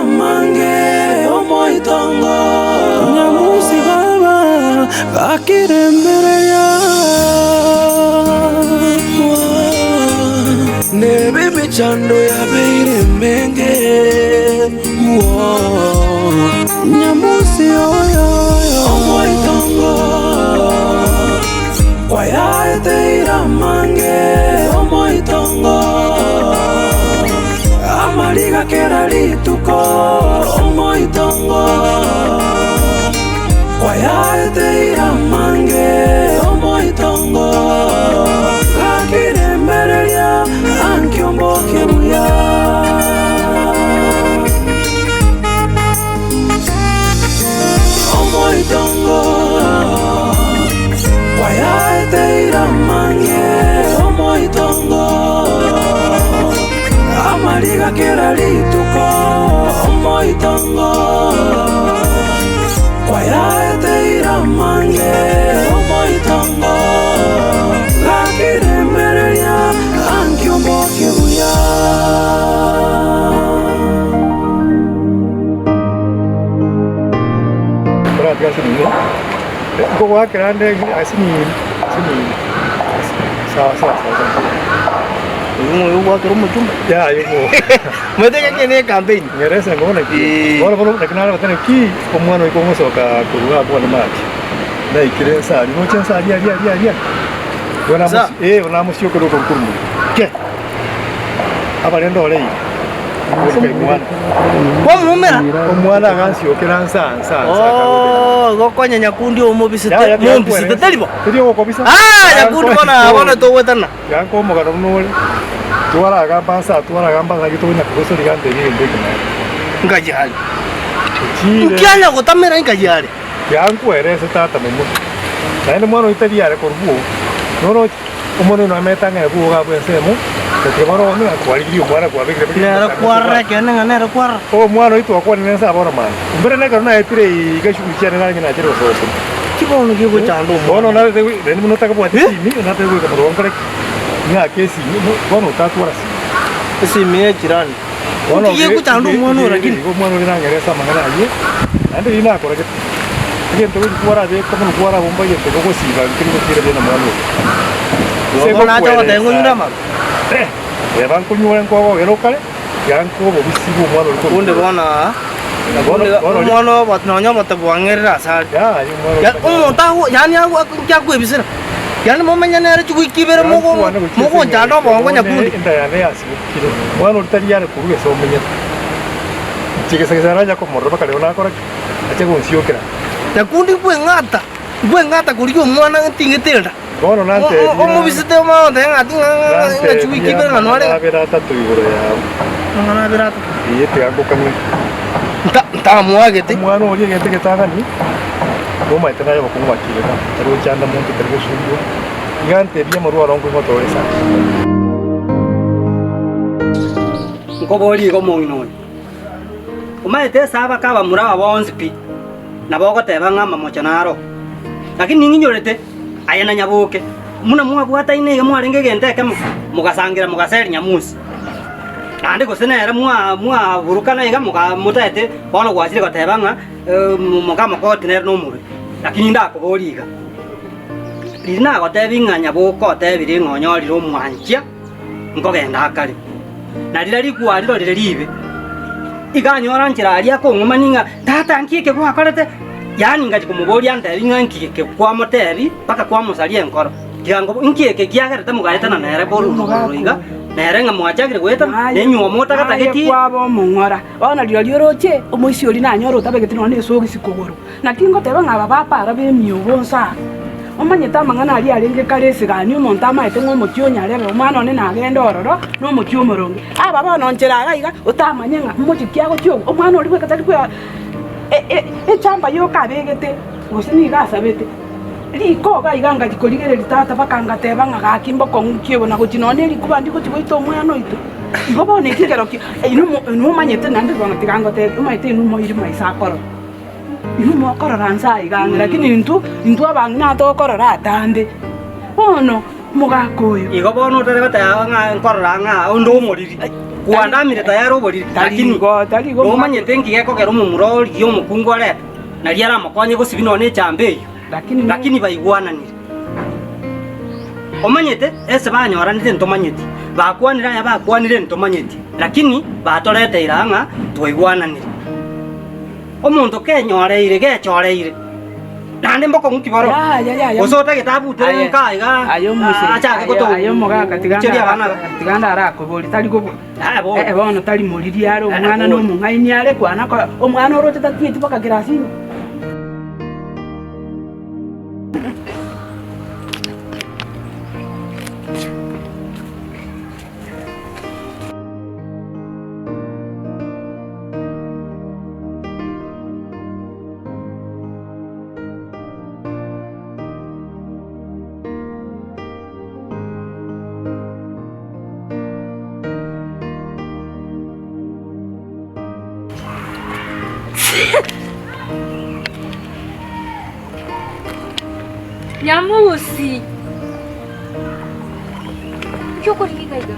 mange omoitongo nyamusi baba bakirembereya nebe michando ya beire menge nyamusi oyo omoitongo kwayaete iramange omoitongo amaliga kera lituko omoitongo kwayaete iramange omoitongo kakirembereria ankiomboke buya omoitongo kwayaete iramange omoitongo amaliga kera lituko omoitongo kwayaete iramange omoitongo kakirembereria ankiomboke buya Goa grande asini sawa Yung water mo chumba. ya yuko Mete ka kene campaign. ngeresa ngona ki bora nakana batana ki omwana iko ngosoka kuruga kwa maji na ikirensa ni mochensa alia wana musio ko kurmu ke abalendo ole Kwa mumera. omwana gansio kiransa Oh, gokonya nyakundi omobisete mombisete talibo. Trio ko bisa Nyakundi bona to wetana. yanko mo garo no tuara gamba gitu na kuso ligante ni ndeke Ngaji hali. chire Ukianya gotamera ngaji hali. yanko erese tata mumu na ene mwana italia re korbu no omono no ametanga ebu ga bwesemo que mwana no akwaliri mwana kwa bigre Nera kwarra kene nera kwarra. o mwana itu akwa nesa bora man mbere na kana etire igashu kiana na ngina chero so Kibono kigo chando mo. bono na de ni no taka bwati ni na te ko ro ngare nga kesi bono tatu rasi Si me jirani. bono Kigo chando mwana lakini. ko mwana ni ngare sa mangana aye ande ina ko rake again to kuara de ko no kuara bomba ye to ko siba kiri ko tire de na mwana Sego na to tengo nyura ma. van ko nyuren ko ero kale yanko bo bisibu mwana ko Unde bona. Mwana batnonya batabwangera sa. Ya umonta ho yani kya ko bisira. Yani momenya nere chukikibere mogo jando bongo nyakundi. Nda ya ne asi kiro mwana utari yare kuruge so menya chike sakara ya ko morro bakale ona ko acha ko nsiokera Nyakundi ngata kurikyo mwana ntingetelda. bono nante Omo bisite ma ngati chukikibere nanware. abera tatu igoro ya Ngana birata. yete ako kamwe Ta muagete. mwana oli yete ketanga ni Roma itana ya ko mwakile ka taro chanda muntu tergo sungu gigante dia maru arongo moto esa Nkoboli ko moino umaete saba kaba muraba bonzi pi naboko teba ngama mochanaro lakini ninginyorete ayana nyabuke muna mwabwata ine mwarenge genteke mugasangira mugaseri nyamusi ande gosenera mwa burukana iga mutete bono gwasire gotebanga mugama kotinera no muri lakini ndakoboliga rina gotebinga nyabuko tebire ngonyoriro omwanchia nkogenda akari na rira rikuariro rire ribe iganyora njira aria kongoma ninga tata nkike kwa korete yani ngaji kumuboria ndebinga nkike kwa moteri paka kwa musalie nkoro kiango nkike kiagerete mugaeta na nere boru iga nere nga mwachagire gweta nenyuo mota katageti kwabo mungora ona ryo roche omoisi ori na nyoro tabegeti no ne so gisikogoro na kingo teba ngaba papa arabe miobonsa omanyeta mangana ali arenge karese gani umonta maete ngo mukyonya rebe omwana one nagenda ororo no mukyo moronge aba bana onchera gaiga utamanyenga mukikia gotyo omwana ori bwekatari kwa chamba yo kabegete gosini gasabete riko gaiganga gikorigere litata bakanga teba ngaga kimbo kongukyo na gotinone likuba ndiko tigoito omwana oito igobo ne kigero ki inu manyete nande bana tigango te umaite inu mo iri maisa koro inu mo koro ransa iganga lakini intu abangina to koro ratande ono mugakoyo igo bono tere bata nga nkoro nga undu umuriri kuandamire tayari obori lakini omanyete ngigeko gero mumurori yo mukungu areta na riara makonye gosibino ne chambe yo lakini baigwananire omanyete ese banyoranire ntomanyete bakwanira ya bakwanire ntomanyete lakini batorete iranga twaigwananire omuntu kenyoreire gechoreire nande mboko mukibaro osota gitabu tenkaiga acha goto ayo mogaka tiganda arako boli tali go bono tali moliri aro umwana no mungaini are kwana ko umwana orote tatiti paka girasini Nyamusi. Kyo korigi kaiga.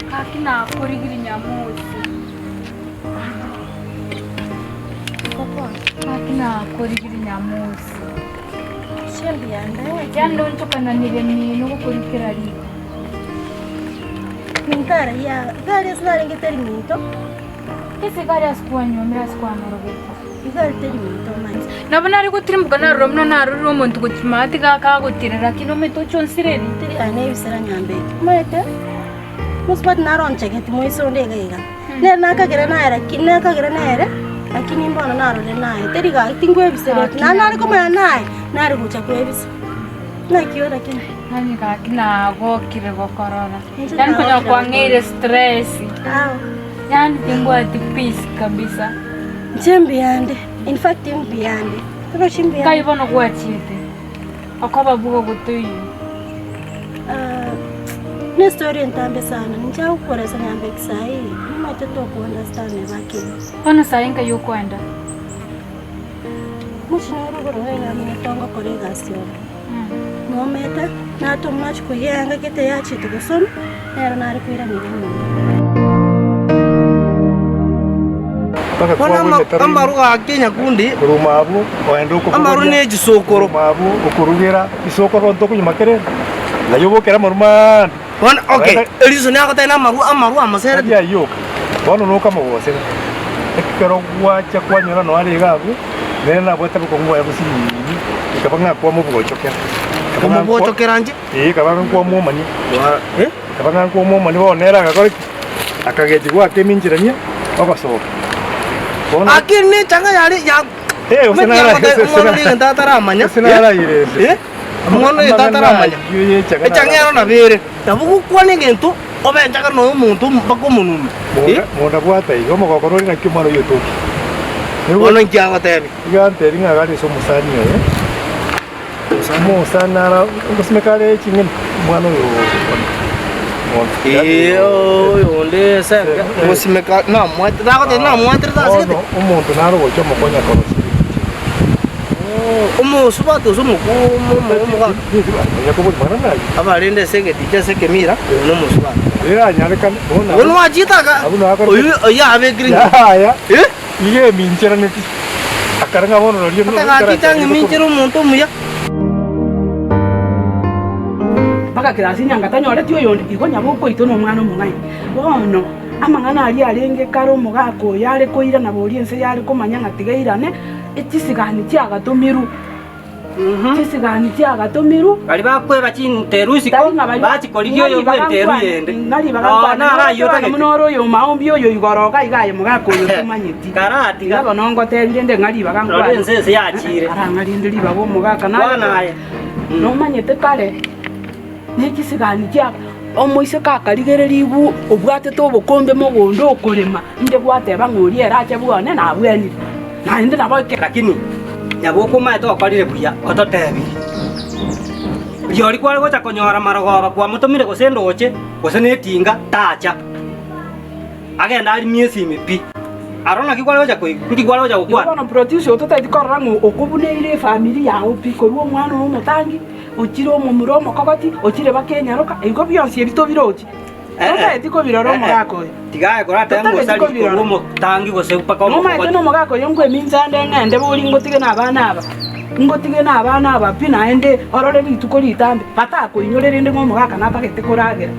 Kakina korigi nyamusi. Papa, kakina korigi nyamusi. Shelby anda. Jando ntokana nireni no korikira ri. Mintara ya, gari sala ngiteri minto. Ese gari askuanyo mira askuano robeta. Gari teri minto mais. Nabona ari gutirimbuka na romno na ruri umuntu gutimati gaka gutirira kino meto chonsireri. Teri ane bisara nyambe. Mete. Musbat na ronche geti moiso ndega iga. Ne nakagira na era kinna kagira na era. Lakini mbona na role naye. Teri ga tingwe bisara. Na na ko mwana naye. Na ari gucha kwebisa. Na kiora kina. Nani kakina gokire gokorora. Yani kwenye kuangire stress. Yani tingwa tipisi kabisa. Chembiande. In fact mbiande. Pero chimbiande. Kai bono kuachite. Akoba bugo gutuyi. Ni story ntambe sana. Nja ukora sana nyambe kisai. Mama toto ku understand me baki. Ono sainga yokwenda. Mushinaru goro ya mimi tongo kolega sio. Mometa na to match ku yanga kete ya chitu gusum. Era na rikuira ni amaru akenya kundi rumabu oendo ko amaru ne gisokoro rumabu ukurugera isokoro ntoko nyamakere ngayobokera maruma wan okay elizo ne akata amaru amasere ya yo bono no kama wose ekero wacha kwanyora no ari gabu nena bota ko ngwa ya busi ikabanga kwa mu bochokera como bochokera nje kabanga kwa mu mani kabanga kwa mu mani bonera gakore akageji kwa keminjirania bakasoka akini changa yari ya usana tatara amanya usana ire mwana tatara amanya changa yaro na bere tabuku kwani ngento obenjaga no muntu bako munumi mona bwata igo mogokoro ringa kimaro yotoki ono nkiago tebi igante ringa gari so musani samo sana ngosimekale chingin mwana yo onde se ngosimeka na mwate dago te na mwate dasike umuntu naro gocho mokonya korosi umu subato sumu muga yakobo marana abarende senge tike seke mira no musubato era nyareka bona ono ajita ka ya ave green ya iye minchera neti akaranga bono no no ka minchero umuntu muya paka kirasi nyanga tanyore tiyo yondi iko nyabuko itono mwana omungai bono amangana ali alenge karo mugako yale koira na boliense yale komanya ngatigairane etisigani cyagatomiru tisigani cyagatomiru bali bakweba kinterusi ko bati koligyo yo kwenteru yende nali bagakwana yota munoro yo maombi yo igoroka igaye mugako yo tumanyiti karati gabo nongo tendende ngali bagangwa lorense yachire aranga lindiri babo mugaka na no manyete kale nekisigani cyaka omoise kakarigereri ibu obwate to bokombe mogondo okorema inde bwate bangori erache bwane na bweni na inde naboke lakini nyaboko mae to akorire buya ototebi yori kwale gocha konyora marogoba kwa mutumire gosendo oche gosene tinga tacha agenda ari miesi mipi arona kikwale gocha koi kikwale gocha gukwa bana produce ototaiti korango okubuneire family yawo piko ruo mwana wo mutangi ochire omo muromo kokoti ochire bakenya roka ego byonsi ebito biroji Tota etiko biroro mugako. Tigae kora tembo sali ko tangi go se pa ko. Mama ete no mugako yongwe minzande ngende buri ngotige nabana aba. Ngotige nabana aba pina ende orore bituko litambe. Pata ko inyorere ndi ngo mugaka natagete koragera.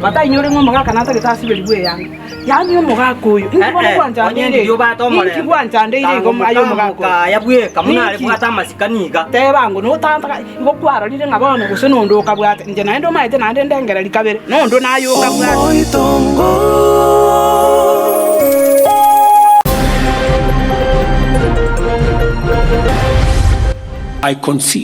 Pata inyore ngo mugaka natagete asibeli bwe yangu. Yani yo mugako yo. Ingibona kwanja ndire. Yo ba to mole. Ingibwanja ndire go mayo mugako. Ya bwe kamuna ali bwata masikaniga. Tebango no tantaka ngo kwaro lire ngabona go senondoka bwate. Nje naendo maite nande ndengera likabere. Nondo nayo ka bwate. I concede.